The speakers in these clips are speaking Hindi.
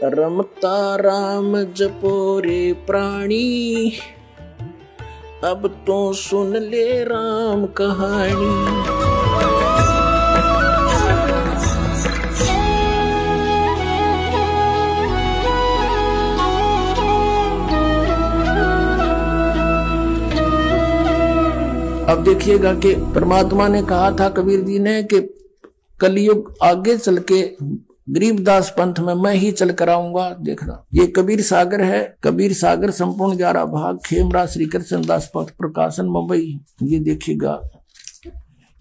रमता राम जपो रे प्राणी, अब तो सुन ले राम कहानी। अब देखिएगा कि परमात्मा ने कहा था कबीर जी ने कि कलयुग आगे चल के गरीबदास पंथ में मैं ही चल कर आऊंगा। देखना, ये कबीर सागर है। कबीर सागर संपूर्ण 11 भाग, खेमराज श्री कृष्ण दास पथ प्रकाशन मुंबई। ये देखिएगा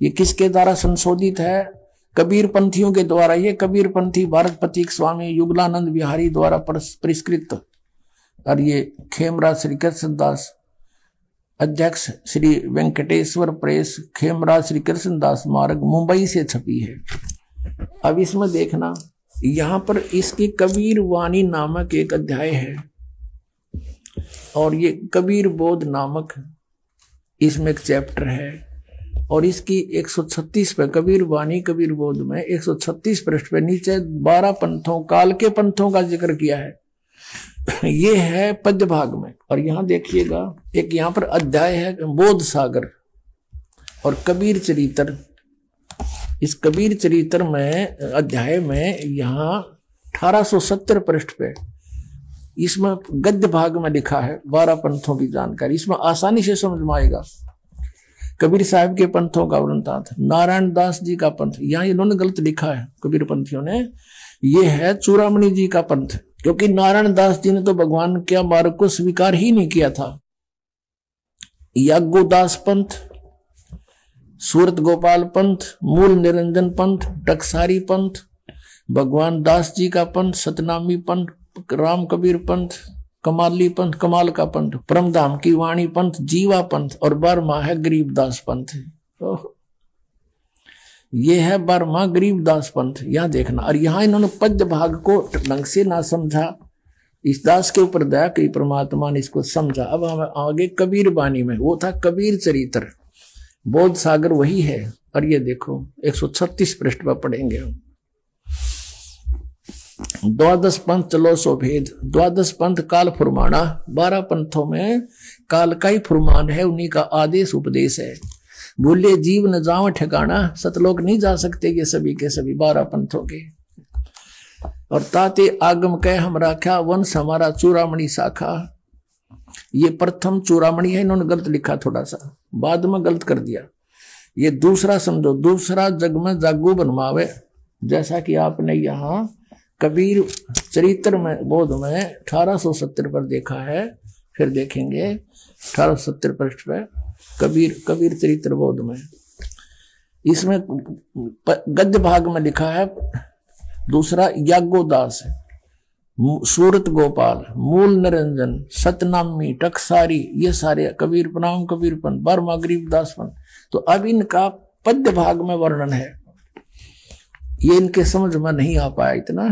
ये किसके द्वारा संशोधित है? कबीर पंथियों के द्वारा। ये कबीर पंथी भारत प्रतीक स्वामी युगलानंद बिहारी द्वारा परिष्कृत। और ये खेमराज श्री कृष्ण दास अध्यक्ष श्री वेंकटेश्वर प्रेस, खेमराज श्री कृष्ण दास मार्ग, मुंबई से छपी है। अब इसमें देखना, यहां पर इसकी कबीर वाणी नामक एक अध्याय है और ये कबीर बोध नामक इसमें एक चैप्टर है। और इसकी 136 पे कबीर वाणी कबीर बोध में 136 पृष्ठ पे नीचे 12 पंथों, काल के पंथों का जिक्र किया है। ये है पद्य भाग में। और यहां देखिएगा एक यहां पर अध्याय है बोध सागर और कबीर चरित्र। इस कबीर चरित्र में अध्याय में यहां 1870 पृष्ठ पे इसमें गद्य भाग में लिखा है 12 पंथों की जानकारी। इसमें आसानी से समझ में आएगा। कबीर साहब के पंथों का वृंतांत, नारायण दास जी का पंथ, यहां इन्होंने गलत लिखा है कबीर पंथियों ने। ये है चूड़ामणि जी का पंथ, क्योंकि नारायण दास जी ने तो भगवान के मार्ग को स्वीकार ही नहीं किया था। याज्ञोदास पंथ, सूरत गोपाल पंथ, मूल निरंजन पंथ, टकसारी पंथ, भगवान दास जी का पंथ, सतनामी पंथ, राम कबीर पंथ, कमाली पंथ, कमाल का पंथ, परमधाम की वाणी पंथ, जीवा पंथ और 12वां है गरीबदास पंथ। ये है 12वां गरीबदास पंथ। यहां देखना। और यहां इन्होंने पद्य भाग को ढंग से ना समझा। इस दास के ऊपर दया की परमात्मा ने इसको समझा। अब हम आगे कबीर वाणी में, वो था कबीर चरित्र, बोध सागर वही है। और ये देखो 136 पृष्ठ पर पढ़ेंगे हम। 12 पंथ चलो सो भेद। 12 पंथ काल फुरमाना। 12 पंथों में काल का ही फुरमान है, उन्हीं का आदेश उपदेश है। बोले जीव न जाओ ठिकाना, सतलोक नहीं जा सकते ये सभी के सभी 12 पंथों के। और ताते आगम कह हम राख्या, वंश हमारा चूड़ामणि शाखा। ये प्रथम चूड़ामणि है, इन्होंने गलत लिखा, थोड़ा सा बाद में गलत कर दिया। ये दूसरा समझो, दूसरा जग में जागू बनवावे। जैसा कि आपने यहाँ कबीर चरित्र में बोध में 1870 पर देखा है, फिर देखेंगे 1870 पृष्ठ पे कबीर चरित्र बोध में। इसमें गद्य भाग में लिखा है दूसरा याज्ञोदास, सूरत गोपाल, मूल निरंजन, सतनामी, टकसारी, ये सारे कबीर प्रणाम कबीरपन, 12वां गरीबदासपन। तो अब इनका पद्य भाग में वर्णन है, ये इनके समझ में नहीं आ पाया इतना।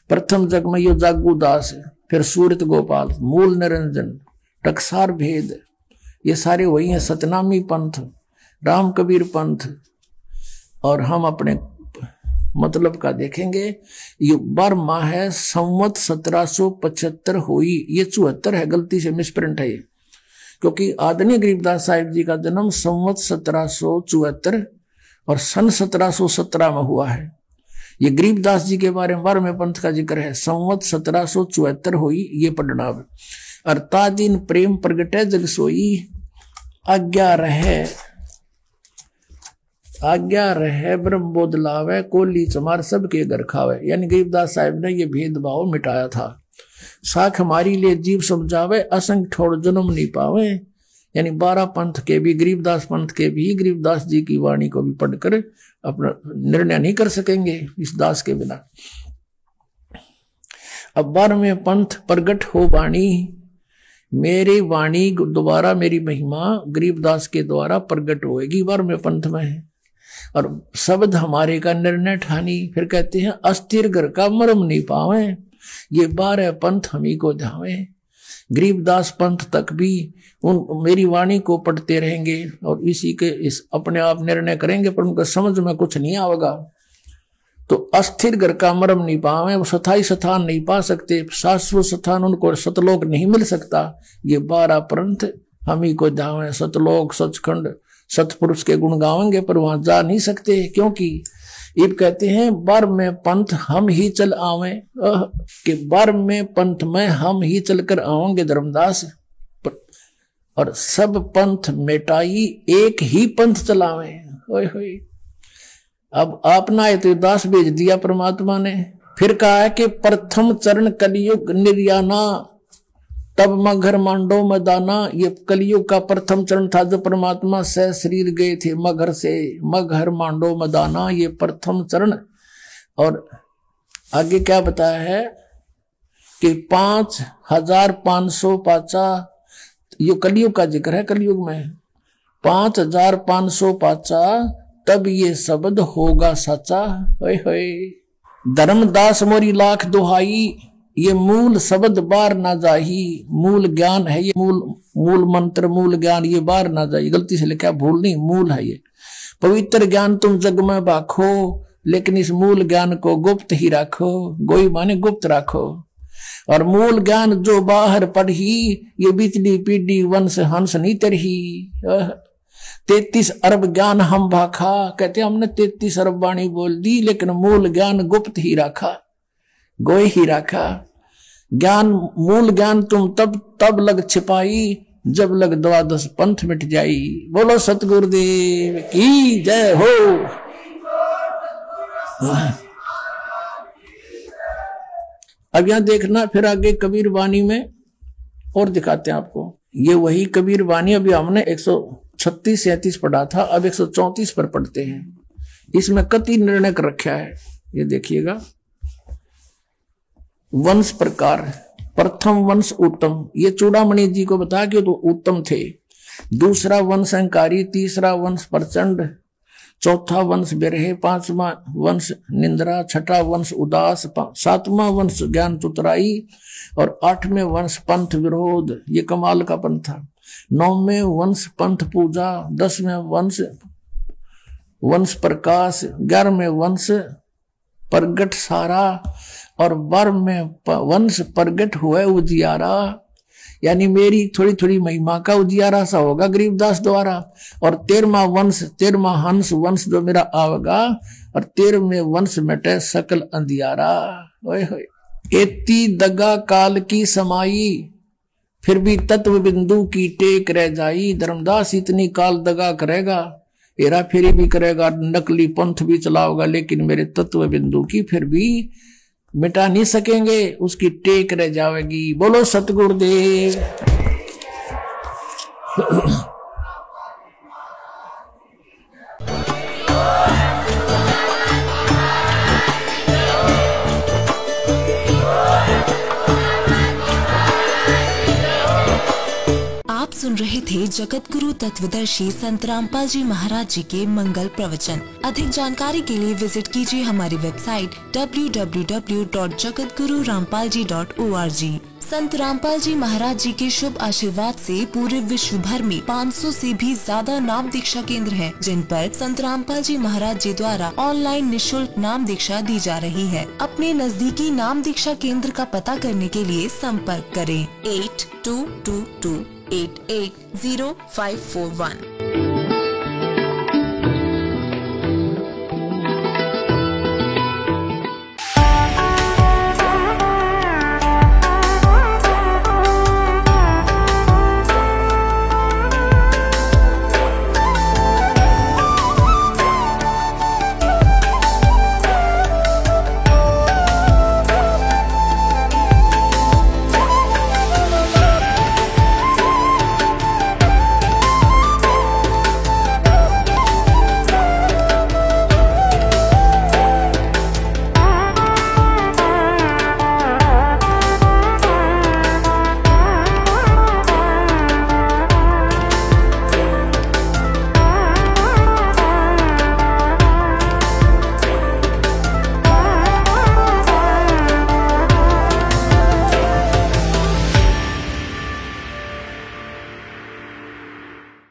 प्रथम जग में ये जागूदास है, फिर सूरत गोपाल, मूल निरंजन, टकसार भेद, ये सारे वही हैं। सतनामी पंथ, राम कबीर पंथ। और हम अपने मतलब का देखेंगे। ये 12वां है संवत 1775 हुई। ये 74 है, गलती से मिसप्रिंट है ये, क्योंकि आदरणीय गरीबदास साहिब जी का जन्म संवत 1774 और सन 1717 में हुआ है। ये गरीबदास जी के बारे में 12वें पंथ का जिक्र है। संवत 1774 हुई, ये पढ़ना। अर्ता दिन प्रेम प्रगटे जग सोई, आज्ञा रहे ब्रह्म बोध लावे, कोली चमार सबके घर खावे। यानी गरीबदास साहिब ने ये भेदभाव मिटाया था। साख हमारी लिए जीव समझावे, असंग ठोड़ जन्म नहीं पावे। यानी 12 पंथ के भी, गरीबदास पंथ के भी गरीबदास जी की वाणी को भी पढ़कर अपना निर्णय नहीं कर सकेंगे इस दास के बिना। अब 12वें पंथ प्रगट हो वाणी, मेरी वाणी दोबारा, मेरी महिमा गरीबदास के द्वारा प्रगट होएगी। 12वें पंथ में है। और शब्द हमारे का निर्णय ठानी। फिर कहते हैं अस्थिर घर का मरम नहीं पावे, ये 12 पंथ हमी को धावे। गरीबदास पंथ तक भी उन मेरी वाणी को पढ़ते रहेंगे और इसी के इस अपने आप निर्णय करेंगे, पर उनका समझ में कुछ नहीं आएगा। तो अस्थिर घर का मरम नहीं पावे, वो स्थायी स्थान नहीं पा सकते, शाश्वत स्थान उनको सतलोक नहीं मिल सकता। ये 12 पंथ हम ही को जावे, सतलोक सचखंड सतपुरुष के गुण गावेंगे पर वहां जा नहीं सकते, क्योंकि इब कहते हैं 12वें पंथ हम ही चल आवे, कि 12वें पंथ में हम ही चलकर आवेंगे धर्मदास, और सब पंथ मिटाई एक ही पंथ चलावे। ओए होए, अब आपना तो दास भेज दिया परमात्मा ने, फिर कहा है कि प्रथम चरण कलयुग निर्याना तब मगर मांडो मैदाना। ये कलयुग का प्रथम चरण था जो परमात्मा से शरीर गए थे मगर से, मगर मांडो मैदाना, ये प्रथम चरण। और आगे क्या बताया है कि 5550 ये कलयुग का जिक्र है, कलयुग में 5550 तब ये शब्द होगा सच्चा। होए होए, धर्मदास मोरी लाख दुहाई, ये मूल शब्द बार ना जाही। मूल ज्ञान है ये, मूल मंत्र मूल ज्ञान ये बार ना जाही। गलती से लिखा, भूल नहीं, मूल है ये। पवित्र ज्ञान तुम जग में बाखो, लेकिन इस मूल ज्ञान को गुप्त ही रखो। गोई माने गुप्त रखो। और मूल ज्ञान जो बाहर पढ़ी, ये बिचली पीढ़ी वंश हंस नहीं तरही। 33 अरब ज्ञान हम भाखा, कहते हमने 33 अरब वाणी बोल दी, लेकिन मूल ज्ञान गुप्त ही रखा, गोई ही रखा। ज्ञान मूल ज्ञान तुम तब लग छिपाई, जब लग 12 पंथ मिट जाई। बोलो सतगुरुदेव की जय हो। अब यहां देखना, फिर आगे कबीर वाणी में और दिखाते हैं आपको। ये वही कबीर वाणी अभी हमने 136-37 पढ़ा था, अब 134 पर पढ़ते हैं। इसमें कति निर्णय कर रखा है, ये देखिएगा। वंश प्रकार, प्रथम वंश उत्तम, ये चूड़ामणि जी को बताया कि तो उत्तम थे। दूसरा वंश अहंकारी, तीसरा वंश प्रचंड, चौथा वंश बिरहे, 5वां वंश निंद्रा, छठा वंश उदास, 7वां वंश ज्ञान तुतराई और 8वें वंश पंथ विरोध, ये कमाल का पंथ था। 9वें वंश पंथ पूजा, 10वें वंश प्रकाश, 11वें वंश प्रगट सारा और 12वें वंश प्रगट हुए उजियारा। यानी मेरी थोड़ी थोड़ी महिमा का उजियारा सा होगा गरीबदास द्वारा। और 13वां हंस वंश जो मेरा आवेगा, और 13वें वंश मिटे सकल अंधियारा। ओए होए, एती दगा काल की समाई, फिर भी तत्व बिंदु की टेक रह जाई। धर्मदास इतनी काल दगा करेगा, हेरा फेरी भी करेगा, नकली पंथ भी चलाओगा, लेकिन मेरे तत्व बिंदु की फिर भी मिटा नहीं सकेंगे, उसकी टेक रह जाएगी। बोलो सतगुरुदेव। सुन रहे थे जगत गुरु तत्वदर्शी संत रामपाल जी महाराज जी के मंगल प्रवचन। अधिक जानकारी के लिए विजिट कीजिए हमारी वेबसाइट www.jagatgururampalji.org। संत रामपाल जी महाराज जी के शुभ आशीर्वाद से पूरे विश्व भर में 500 से भी ज्यादा नाम दीक्षा केंद्र हैं, जिन पर संत रामपाल जी महाराज जी द्वारा ऑनलाइन निशुल्क नाम दीक्षा दी जा रही है। अपने नजदीकी नाम दीक्षा केंद्र का पता करने के लिए संपर्क करें 8222 880541।